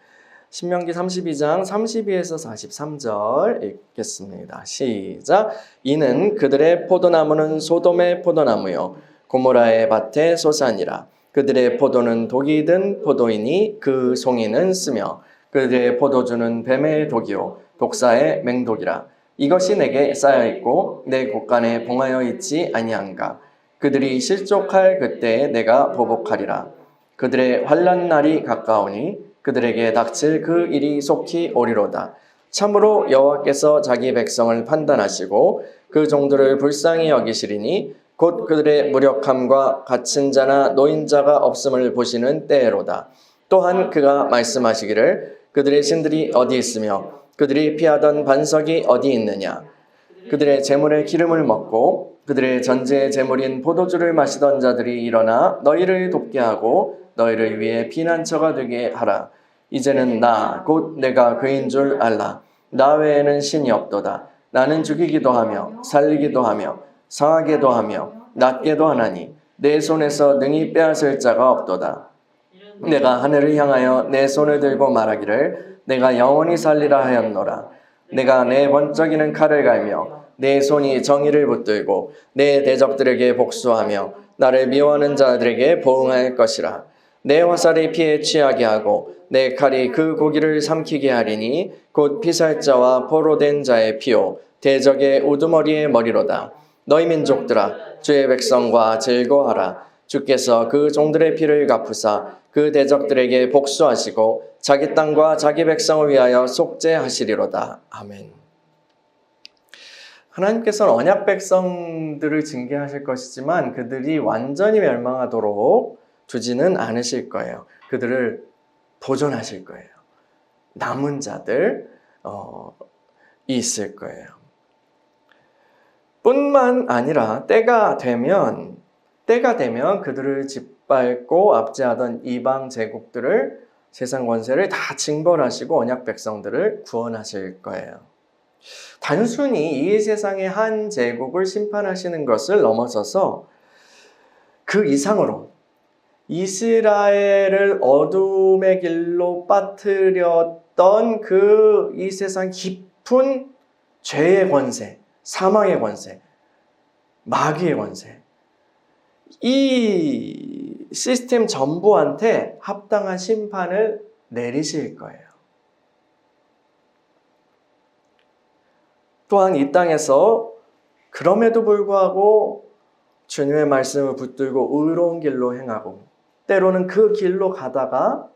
신명기 32장 32에서 43절 읽겠습니다. 시작. 이는 그들의 포도나무는 소돔의 포도나무요 고모라의 밭의 소산이라. 그들의 포도는 독이 든 포도이니 그 송이는 쓰며 그들의 포도주는 뱀의 독이요 독사의 맹독이라. 이것이 내게 쌓여있고 내 곳간에 봉하여 있지 아니한가. 그들이 실족할 그때에 내가 보복하리라. 그들의 환난 날이 가까우니 그들에게 닥칠 그 일이 속히 오리로다. 참으로 여호와께서 자기 백성을 판단하시고 그 종들을 불쌍히 여기시리니 곧 그들의 무력함과 갇힌 자나 노인자가 없음을 보시는 때로다. 또한 그가 말씀하시기를 그들의 신들이 어디 있으며 그들이 피하던 반석이 어디 있느냐. 그들의 재물의 기름을 먹고 그들의 전제의 재물인 포도주를 마시던 자들이 일어나 너희를 돕게 하고 너희를 위해 피난처가 되게 하라. 이제는 나 곧 내가 그인 줄 알라. 나 외에는 신이 없도다. 나는 죽이기도 하며 살리기도 하며 상하게도 하며 낫게도 하나니 내 손에서 능히 빼앗을 자가 없도다. 내가 하늘을 향하여 내 손을 들고 말하기를 내가 영원히 살리라 하였노라. 내가 내 번쩍이는 칼을 갈며 내 손이 정의를 붙들고 내 대적들에게 복수하며 나를 미워하는 자들에게 보응할 것이라. 내 화살이 피에 취하게 하고 내 칼이 그 고기를 삼키게 하리니 곧 피살자와 포로된 자의 피요 대적의 우두머리의 머리로다. 너희 민족들아 주의 백성과 즐거워하라. 주께서 그 종들의 피를 갚으사 그 대적들에게 복수하시고 자기 땅과 자기 백성을 위하여 속죄하시리로다. 아멘. 하나님께서는 언약 백성들을 징계하실 것이지만 그들이 완전히 멸망하도록 두지는 않으실 거예요. 그들을 보존하실 거예요. 남은 자들 있을 거예요. 뿐만 아니라 때가 되면 그들을 짓밟고 압제하던 이방 제국들을 세상 권세를 다 징벌하시고 언약 백성들을 구원하실 거예요. 단순히 이 세상의 한 제국을 심판하시는 것을 넘어서서 그 이상으로 이스라엘을 어둠의 길로 빠뜨렸던 그 이 세상 깊은 죄의 권세, 사망의 권세, 마귀의 권세, 이 시스템 전부한테 합당한 심판을 내리실 거예요. 또한 이 땅에서 그럼에도 불구하고 주님의 말씀을 붙들고 의로운 길로 행하고 때로는 그 길로 가다가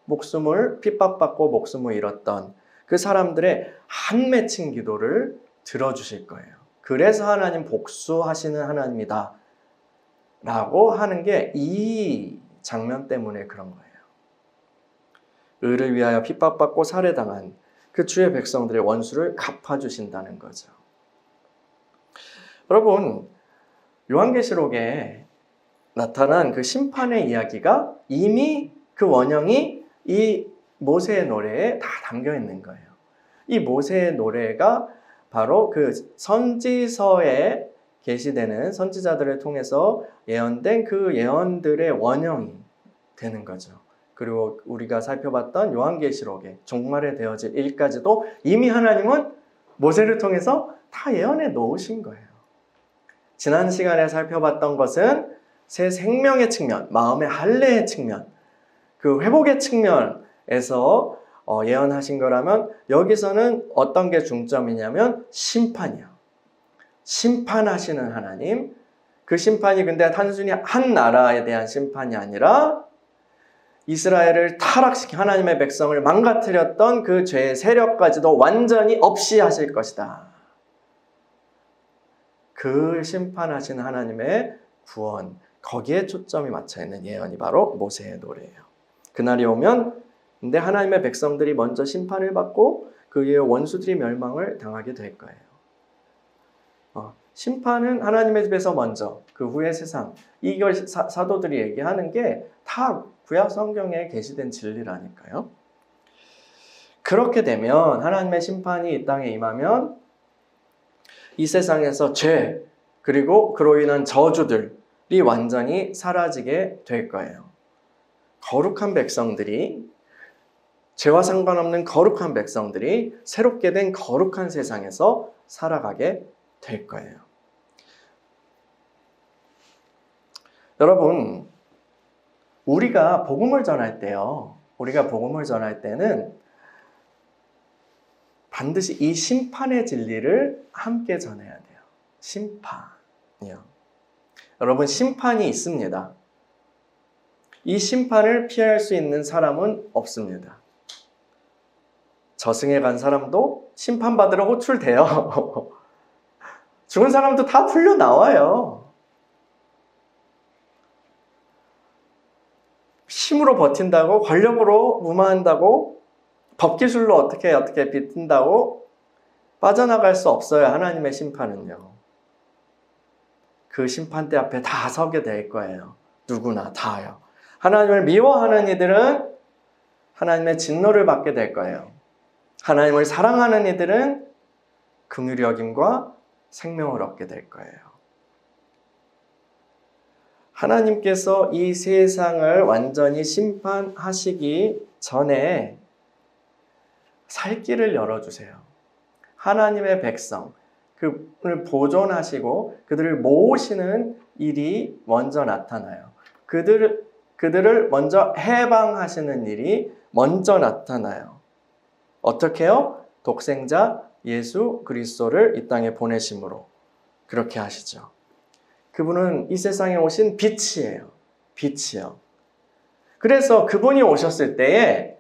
목숨을 핍박받고 목숨을 잃었던 그 사람들의 한 맺힌 기도를 들어주실 거예요. 그래서 하나님 복수하시는 하나님이다 라고 하는 게 이 장면 때문에 그런 거예요. 의를 위하여 핍박받고 살해당한 그 주의 백성들의 원수를 갚아주신다는 거죠. 여러분, 요한계시록에 나타난 그 심판의 이야기가 이미 그 원형이 이 모세의 노래에 다 담겨 있는 거예요. 이 모세의 노래가 바로 그 선지서에 계시되는 선지자들을 통해서 예언된 그 예언들의 원형이 되는 거죠. 그리고 우리가 살펴봤던 요한계시록의 종말에 되어질 일까지도 이미 하나님은 모세를 통해서 다 예언해 놓으신 거예요. 지난 시간에 살펴봤던 것은 새 생명의 측면, 마음의 할례의 측면, 그 회복의 측면에서 예언하신 거라면 여기서는 어떤 게 중점이냐면 심판이요. 심판하시는 하나님, 그 심판이 근데 단순히 한 나라에 대한 심판이 아니라 이스라엘을 타락시킨 하나님의 백성을 망가뜨렸던 그 죄의 세력까지도 완전히 없이 하실 것이다. 그 심판하신 하나님의 구원, 거기에 초점이 맞춰 있는 예언이 바로 모세의 노래예요. 그날이 오면 근데 하나님의 백성들이 먼저 심판을 받고 그의 원수들이 멸망을 당하게 될 거예요. 심판은 하나님의 집에서 먼저, 그 후에 세상. 이걸 사도들이 얘기하는 게 다 구약 성경에 게시된 진리라니까요. 그렇게 되면 하나님의 심판이 이 땅에 임하면 이 세상에서 죄, 그리고 그로 인한 저주들이 완전히 사라지게 될 거예요. 거룩한 백성들이, 죄와 상관없는 거룩한 백성들이 새롭게 된 거룩한 세상에서 살아가게 될 거예요. 여러분, 우리가 복음을 전할 때요. 우리가 복음을 전할 때는 반드시 이 심판의 진리를 함께 전해야 돼요. 심판이요. 여러분, 심판이 있습니다. 이 심판을 피할 수 있는 사람은 없습니다. 저승에 간 사람도 심판받으러 호출돼요. 죽은 사람도 다 풀려 나와요. 힘으로 버틴다고, 권력으로 무마한다고, 법기술로 어떻게 비튼다고 빠져나갈 수 없어요. 하나님의 심판은요. 그 심판대 앞에 다 서게 될 거예요. 누구나 다요. 하나님을 미워하는 이들은 하나님의 진노를 받게 될 거예요. 하나님을 사랑하는 이들은 긍휼히 여김과 생명을 얻게 될 거예요. 하나님께서 이 세상을 완전히 심판하시기 전에 살 길을 열어주세요. 하나님의 백성, 그를 보존하시고 그들을 모으시는 일이 먼저 나타나요. 그들을 먼저 해방하시는 일이 먼저 나타나요. 어떻게요? 독생자 예수 그리스도를 이 땅에 보내심으로 그렇게 하시죠. 그분은 이 세상에 오신 빛이에요. 빛이요. 그래서 그분이 오셨을 때에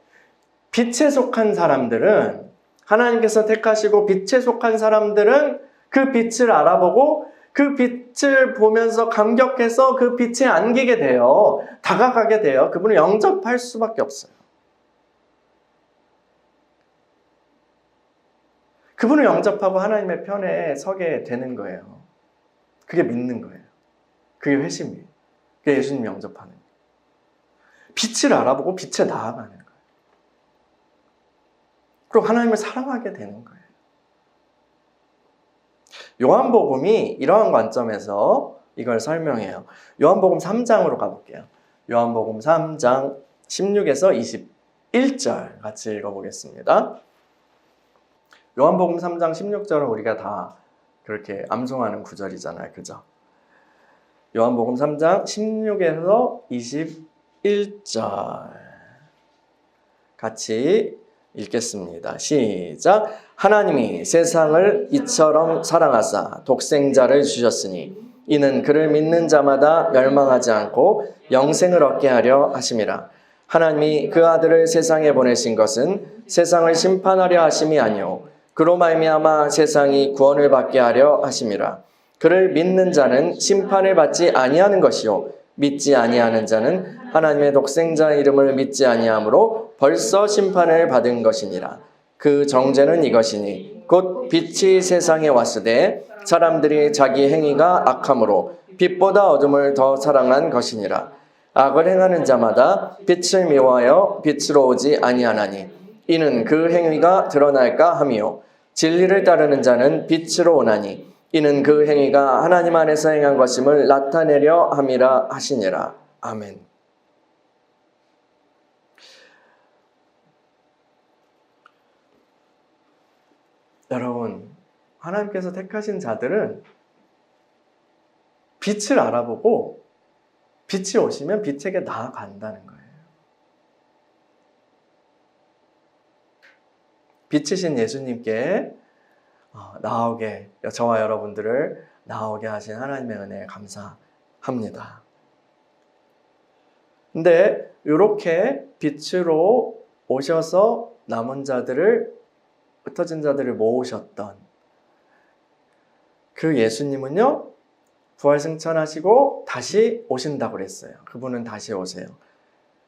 빛에 속한 사람들은, 하나님께서 택하시고 빛에 속한 사람들은 그 빛을 알아보고 그 빛을 보면서 감격해서 그 빛에 안기게 돼요. 다가가게 돼요. 그분을 영접할 수밖에 없어요. 그분을 영접하고 하나님의 편에 서게 되는 거예요. 그게 믿는 거예요. 그게 회심이에요. 그게 예수님 영접하는 거예요. 빛을 알아보고 빛에 나아가는 거예요. 그리고 하나님을 사랑하게 되는 거예요. 요한복음이 이러한 관점에서 이걸 설명해요. 요한복음 3장으로 가볼게요. 요한복음 3장 16에서 21절 같이 읽어보겠습니다. 요한복음 3장 16절은 우리가 다 그렇게 암송하는 구절이잖아요. 그죠? 요한복음 3장 16에서 21절 같이 읽겠습니다. 시작. 하나님이 세상을 이처럼 사랑하사 독생자를 주셨으니 이는 그를 믿는 자마다 멸망하지 않고 영생을 얻게 하려 하심이라. 하나님이 그 아들을 세상에 보내신 것은 세상을 심판하려 하심이 아니요 그로 말미암아 세상이 구원을 받게 하려 하심이라. 그를 믿는 자는 심판을 받지 아니하는 것이요 믿지 아니하는 자는 하나님의 독생자 이름을 믿지 아니하므로 벌써 심판을 받은 것이니라. 그 정죄는 이것이니 곧 빛이 세상에 왔으되 사람들이 자기 행위가 악함으로 빛보다 어둠을 더 사랑한 것이니라. 악을 행하는 자마다 빛을 미워하여 빛으로 오지 아니하나니 이는 그 행위가 드러날까 함이요 진리를 따르는 자는 빛으로 오나니 이는 그 행위가 하나님 안에서 행한 것임을 나타내려 함이라 하시니라. 아멘. 여러분, 하나님께서 택하신 자들은 빛을 알아보고 빛이 오시면 빛에게 나아간다는 거예요. 빛이신 예수님께 나오게, 저와 여러분들을 나오게 하신 하나님의 은혜에 감사합니다. 근데 이렇게 빛으로 오셔서 남은 자들을, 흩어진 자들을 모으셨던 그 예수님은요, 부활승천하시고 다시 오신다고 그랬어요. 그분은 다시 오세요.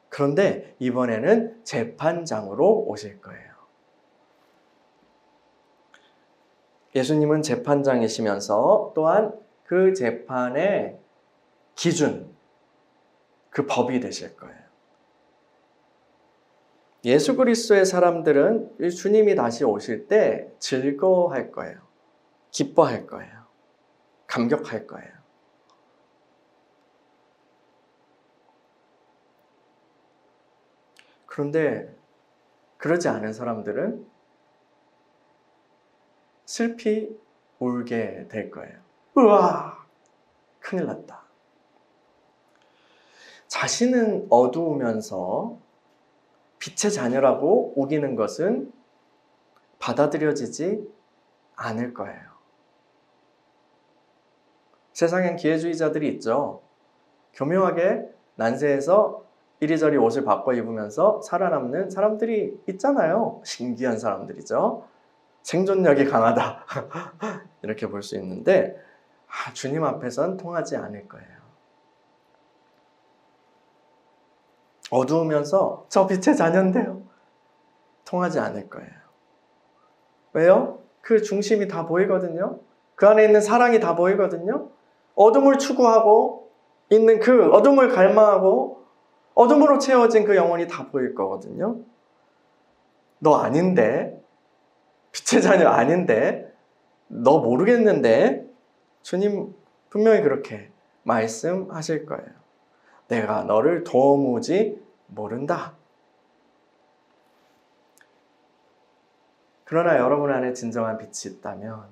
그런데 이번에는 재판장으로 오실 거예요. 예수님은 재판장이시면서 또한 그 재판의 기준, 그 법이 되실 거예요. 예수 그리스도의 사람들은 주님이 다시 오실 때 즐거워할 거예요. 기뻐할 거예요. 감격할 거예요. 그런데 그러지 않은 사람들은 슬피 울게 될 거예요. 우와, 큰일 났다. 자신은 어두우면서 빛의 자녀라고 우기는 것은 받아들여지지 않을 거예요. 세상엔 기회주의자들이 있죠. 교묘하게 난세에서 이리저리 옷을 바꿔 입으면서 살아남는 사람들이 있잖아요. 신기한 사람들이죠. 생존력이 강하다. 이렇게 볼 수 있는데 주님 앞에선 통하지 않을 거예요. 어두우면서 저 빛의 자녀인데요. 통하지 않을 거예요. 왜요? 그 중심이 다 보이거든요. 그 안에 있는 사랑이 다 보이거든요. 어둠을 추구하고 있는 그 어둠을 갈망하고 어둠으로 채워진 그 영혼이 다 보일 거거든요. 너 아닌데? 빛의 자녀 아닌데? 너 모르겠는데? 주님 분명히 그렇게 말씀하실 거예요. 내가 너를 도무지 모른다. 그러나 여러분 안에 진정한 빛이 있다면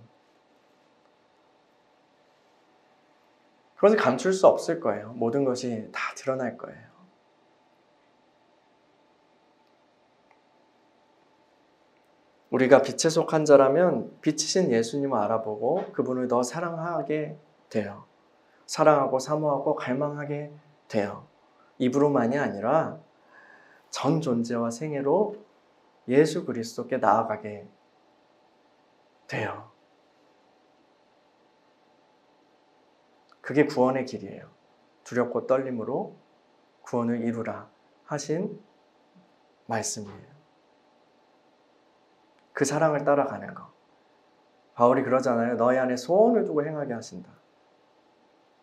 그것을 감출 수 없을 거예요. 모든 것이 다 드러날 거예요. 우리가 빛에 속한 자라면 빛이신 예수님을 알아보고 그분을 더 사랑하게 돼요. 사랑하고 사모하고 갈망하게 돼요. 입으로만이 아니라 전 존재와 생애로 예수 그리스도께 나아가게 돼요. 그게 구원의 길이에요. 두렵고 떨림으로 구원을 이루라 하신 말씀이에요. 그 사랑을 따라가는 거. 바울이 그러잖아요. 너희 안에 소원을 두고 행하게 하신다.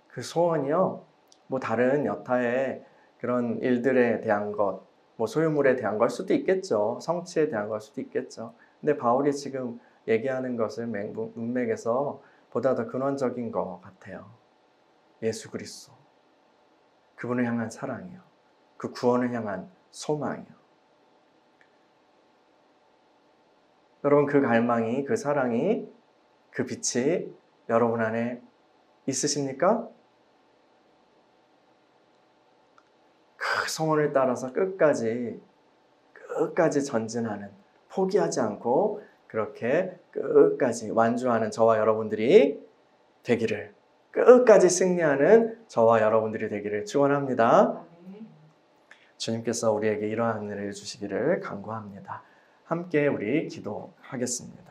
그 소원이요, 뭐 다른 여타의 그런 일들에 대한 것, 뭐 소유물에 대한 걸 수도 있겠죠. 성취에 대한 걸 수도 있겠죠. 근데 바울이 지금 얘기하는 것은 문맥에서 보다 더 근원적인 것 같아요. 예수 그리스도. 그분을 향한 사랑이요. 그 구원을 향한 소망이요. 여러분, 그 갈망이, 그 사랑이, 그 빛이 여러분 안에 있으십니까? 그 소원을 따라서 끝까지 전진하는, 포기하지 않고 그렇게 끝까지 완주하는 저와 여러분들이 되기를, 끝까지 승리하는 저와 여러분들이 되기를 축원합니다. 주님께서 우리에게 이러한 은혜를 주시기를 간구합니다. 함께 우리 기도하겠습니다.